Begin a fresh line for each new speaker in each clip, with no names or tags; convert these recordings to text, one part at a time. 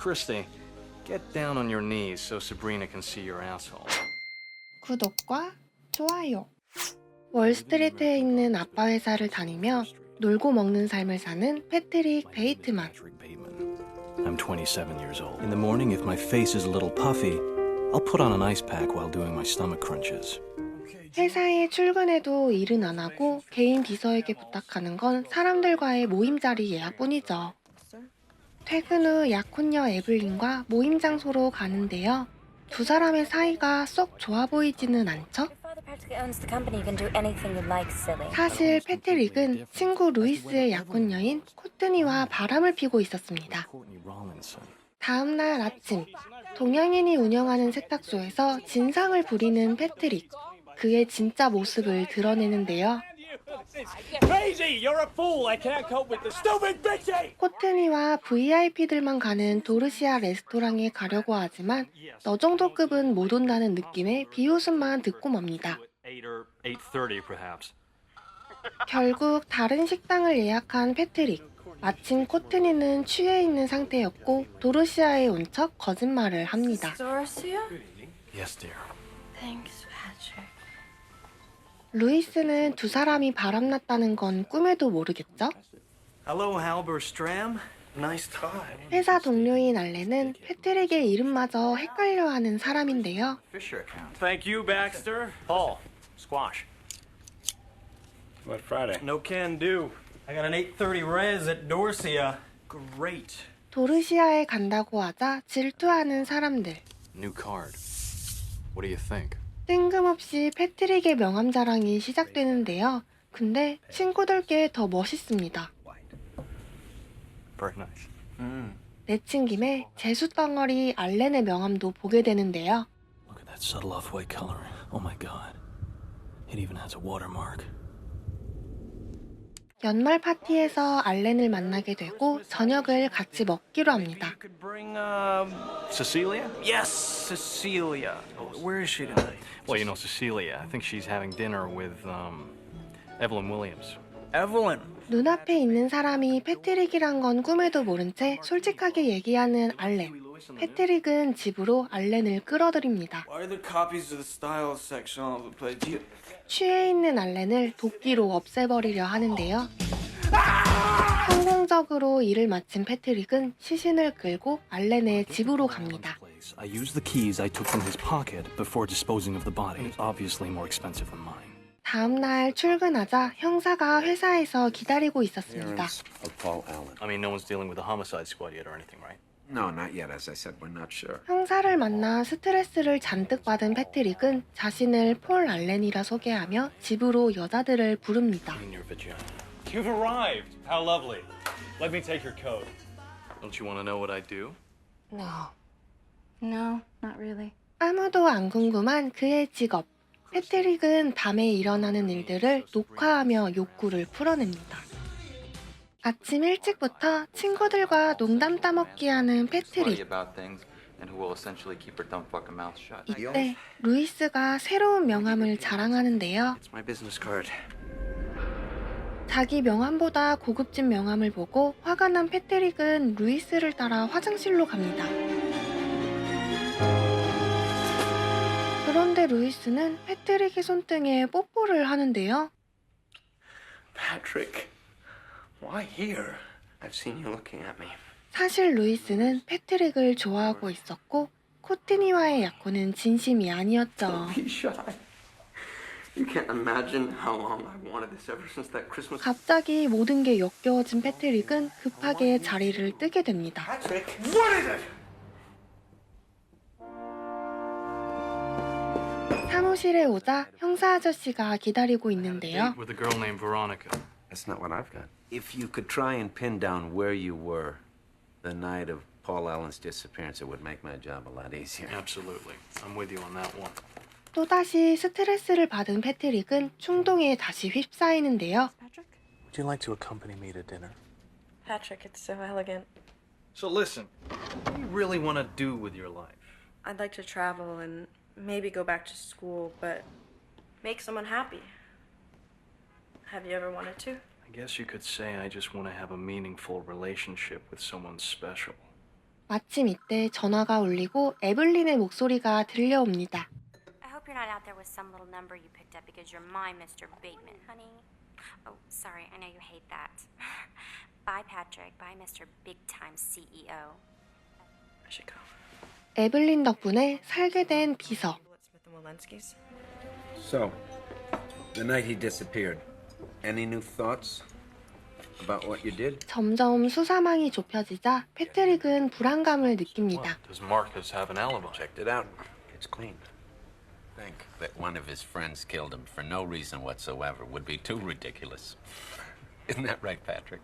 Christy, get down on your knees so Sabrina can see your asshole.
구독과 좋아요. 월스트리트에 있는 아빠 회사를 다니며 놀고 먹는 삶을 사는 패트릭 베이트만.
I'm 27 years old. In the morning, if my face is a little puffy, I'll put on an ice pack while doing my stomach crunches.
회사에 출근해도 일은 안 하고 개인 비서에게 부탁하는 건 사람들과의 모임 자리 예약뿐이죠. 퇴근 후 약혼녀 에블린과 모임 장소로 가는데요. 두 사람의 사이가 썩 좋아 보이지는 않죠? 사실 패트릭은 친구 루이스의 약혼녀인 코트니와 바람을 피고 있었습니다. 다음 날 아침, 동양인이 운영하는 세탁소에서 진상을 부리는 패트릭. 그의 진짜 모습을 드러내는데요. 코트니와 VIP들만 가는 도르시아 레스토랑에 가려고 하지만 너 정도 급은 못 온다는 느낌의 비웃음만 듣고 맙니다. 결국 다른 식당을 예약한 패트릭. 마침 코트니는 취해 있는 상태였고 도르시아에 온 척 거짓말을 합니다.
Yes, dear.
Thanks, Patrick.
루이스는 두 사람이 바람났다는 건 꿈에도 모르겠죠?
Hello, Halberstram. Nice tie.
회사 동료인 알렌은 패트릭의 이름마저 헷갈려하는 사람인데요.
Fisher account. Thank you, Baxter. Paul, squash.
What, Friday?
No can do. I got an 8:30 res at Dorsia. Great.
도르시아에 간다고 하자 질투하는 사람들.
New card. What do you think?
뜬금없이 패트릭의 명함 자랑이 시작되는데요. 근데 친구들께 더 멋있습니다.
Very nice.
내친 김에 제수 덩어리 알렌의 명함도 보게 되는데요.
Look at that subtle off-white coloring. Oh my god. It even has a watermark.
연말 파티에서 알렌을 만나게 되고 저녁을 같이 먹기로 합니다.
You could bring Cecilia? Yes, Cecilia. Where is she tonight? Well, you know Cecilia. I think she's having dinner with Evelyn Williams. Evelyn.
눈앞에 있는 사람이 패트릭이란 건 꿈에도 모른 채 솔직하게 얘기하는 알렌. 패트릭은 집으로 알렌을 끌어들입니다.
Why are there copies of the style section all over the place?
취해 있는 알렌을 도끼로 없애버리려 하는데요. 성공적으로 일을 마친 패트릭은 시신을 끌고 알렌의 집으로 갑니다.
I used the keys I took from his pocket before disposing of the body. It's obviously more expensive than mine.
다음 날 출근하자 형사가 회사에서 기다리고 있었습니다.
Of Paul Allen.
I mean, no one's dealing with the homicide squad yet or anything, right?
No, not yet. As I said, we're not sure.
형사를 만나 스트레스를 잔뜩 받은 패트릭은 자신을 폴 알렌이라 소개하며 집으로 여자들을 부릅니다.
In your vagina.
You've arrived. How lovely. Let me take your coat.
Don't you want to know what I do?
No. No, not really.
아무도 안 궁금한 그의 직업. 패트릭은 밤에 일어나는 일들을 녹화하며 욕구를 풀어냅니다. 아침 일찍부터 친구들과 농담 따먹기 하는 패트릭. 이때 루이스가 새로운 명함을 자랑하는데요.
It's my business card.
자기 명함보다 고급진 명함을 보고 화가 난 패트릭은 루이스를 따라 화장실로 갑니다. 그런데 루이스는 패트릭의 손등에 뽀뽀를 하는데요.
Patrick, why here? I've seen you looking at me.
사실 루이스는 패트릭을 좋아하고 있었고 코트니와의 약혼은 진심이 아니었죠.
Be shy. You can't imagine how long I've wanted this ever since that Christmas.
갑자기 모든 게 역겨워진 패트릭은 급하게 자리를 뜨게 됩니다.
Patrick, what is it?
사무실에 오자 형사 아저씨가 기다리고 있는데요.
With a girl named Veronica.
That's not what I've got. If you could try and pin down where you were the night of Paul Allen's disappearance, it would make my job a lot easier.
Absolutely. I'm with you on that one.
또다시 스트레스를 받은 패트릭은 충동에 다시 휩싸이는데요.
Patrick?
Would you like to accompany me to dinner?
Patrick, it's so elegant.
So listen, what do you really want to do with your life?
I'd like to travel and maybe go back to school, but make someone happy. Have you ever wanted to?
I guess you could say I just want to have a meaningful relationship with someone special.
마침 이때 전화가 울리고 에블린의 목소리가 들려옵니다.
I hope you're not out there with some little number you picked up because you're my Mr. Bateman, honey. Oh, sorry, I know you hate that. Bye, Patrick. Bye, Mr. Big Time CEO.
I should go.
에블린 덕분에 살게 된 비서.
At Smith and Wolenski's.
So, the night he disappeared, any new thoughts about what you did?
점점 수사망이 좁혀지자 패트릭은 불안감을 느낍니다.
Does Marcus have an alibi?
Checked it out. It's clean. Think that one of his friends killed him for no reason whatsoever would be too ridiculous. Isn't that right, Patrick?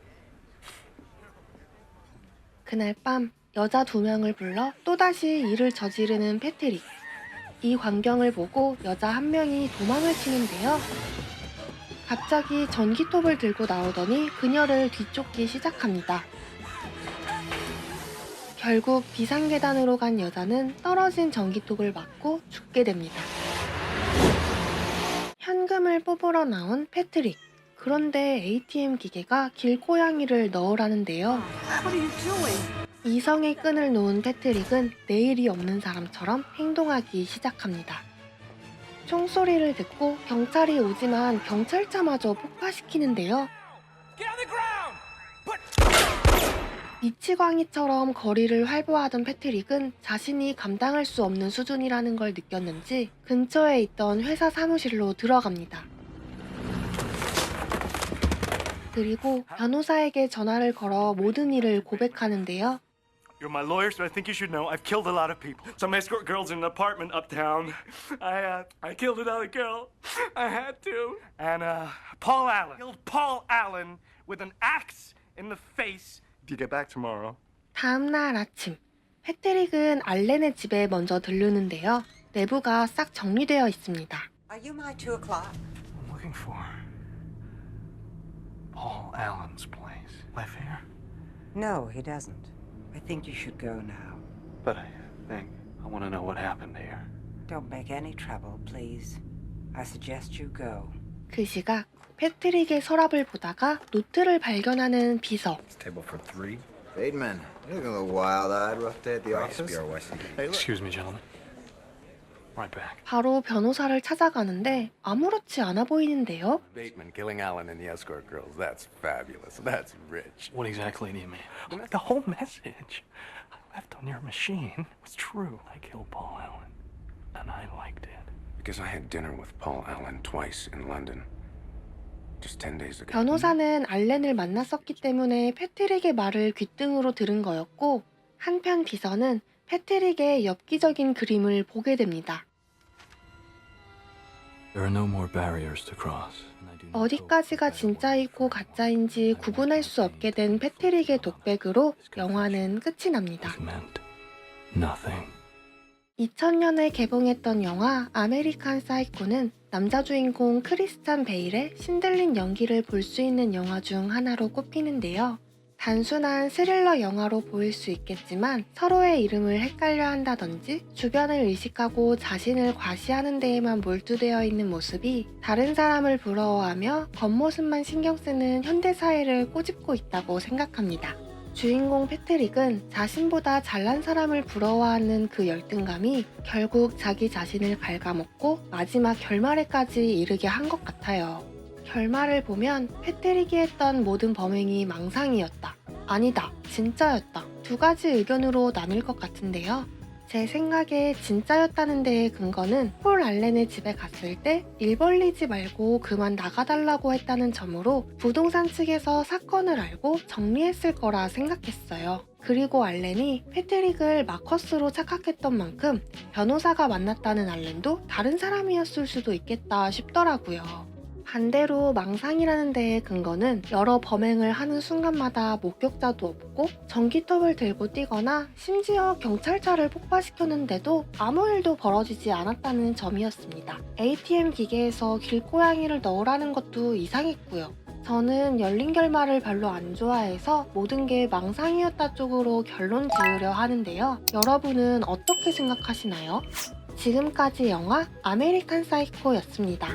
그날 밤 여자 2명을 불러 또다시 일을 저지르는 패트릭. 이 광경을 보고 여자 1명이 도망을 치는데요. 갑자기 전기톱을 들고 나오더니 그녀를 뒤쫓기 시작합니다. 결국 비상계단으로 간 여자는 떨어진 전기톱을 맞고 죽게 됩니다. 현금을 뽑으러 나온 패트릭. 그런데 ATM 기계가 길고양이를 넣으라는데요. 이성의 끈을 놓은 패트릭은 내일이 없는 사람처럼 행동하기 시작합니다. 총소리를 듣고 경찰이 오지만 경찰차마저 폭파시키는데요. 미치광이처럼 거리를 활보하던 패트릭은 자신이 감당할 수 없는 수준이라는 걸 느꼈는지 근처에 있던 회사 사무실로 들어갑니다. 그리고 변호사에게 전화를 걸어 모든 일을 고백하는데요.
You're my lawyer, so I think you should know I've killed a lot of people. Some escort girls in an apartment uptown. I killed another girl. I had to. And Paul Allen. Killed Paul Allen with an axe in the face. Do you get back tomorrow?
다음 날 아침, 패트릭은 알렌의 집에 먼저 들르는데요. 내부가 싹 정리되어 있습니다.
Are you my 2 o'clock?
I'm looking for Paul Allen's place. Live here?
No, he doesn't. I think you should go now.
But I want to know what happened here.
Don't make any trouble, please. I suggest you go.
그 시각 패트릭의 서랍을 보다가 노트를 발견하는 비서.
Table for 3.
Bateman, you're looking a little wild-eyed. Rough day at the office.
Excuse me, gentlemen. Right back.
바로 변호사를 찾아가는데 아무렇지 않아 보이는데요.
Bateman killing Allen and the escort girls. That's fabulous. That's rich.
What exactly do you mean? The whole message I left on your machine was true. I killed Paul Allen, and I liked it.
Because I had dinner with Paul Allen twice in London. Just 10 days ago.
변호사는 알렌을 만났었기 때문에 패트릭의 말을 귓등으로 들은 거였고, 한편 비서는 패트릭의 엽기적인 그림을 보게 됩니다.
There are no more barriers to cross.
어디까지가 진짜이고 가짜인지 구분할 수 없게 된 패트릭의 독백으로 영화는 끝이 납니다.
Nothing.
2000년에 개봉했던 영화 아메리칸 사이코는 남자 주인공 크리스찬 베일의 신들린 연기를 볼 수 있는 영화 중 하나로 꼽히는데요. 단순한 스릴러 영화로 보일 수 있겠지만 서로의 이름을 헷갈려 한다든지 주변을 의식하고 자신을 과시하는 데에만 몰두되어 있는 모습이 다른 사람을 부러워하며 겉모습만 신경 쓰는 현대사회를 꼬집고 있다고 생각합니다. 주인공 패트릭은 자신보다 잘난 사람을 부러워하는 그 열등감이 결국 자기 자신을 갉아먹고 마지막 결말에까지 이르게 한 것 같아요. 결말을 보면 패트릭이 했던 모든 범행이 망상이었다. 아니다, 진짜였다. 2가지 의견으로 나뉠 것 같은데요. 제 생각에 진짜였다는 데의 근거는 폴 알렌의 집에 갔을 때 일 벌리지 말고 그만 나가달라고 했다는 점으로 부동산 측에서 사건을 알고 정리했을 거라 생각했어요. 그리고 알렌이 패트릭을 마커스로 착각했던 만큼 변호사가 만났다는 알렌도 다른 사람이었을 수도 있겠다 싶더라고요. 반대로 망상이라는 데의 근거는 여러 범행을 하는 순간마다 목격자도 없고 전기톱을 들고 뛰거나 심지어 경찰차를 폭파시켰는데도 아무 일도 벌어지지 않았다는 점이었습니다. ATM 기계에서 길고양이를 넣으라는 것도 이상했고요. 저는 열린 결말을 별로 안 좋아해서 모든 게 망상이었다 쪽으로 결론 지으려 하는데요. 여러분은 어떻게 생각하시나요? 지금까지 영화 아메리칸 사이코였습니다.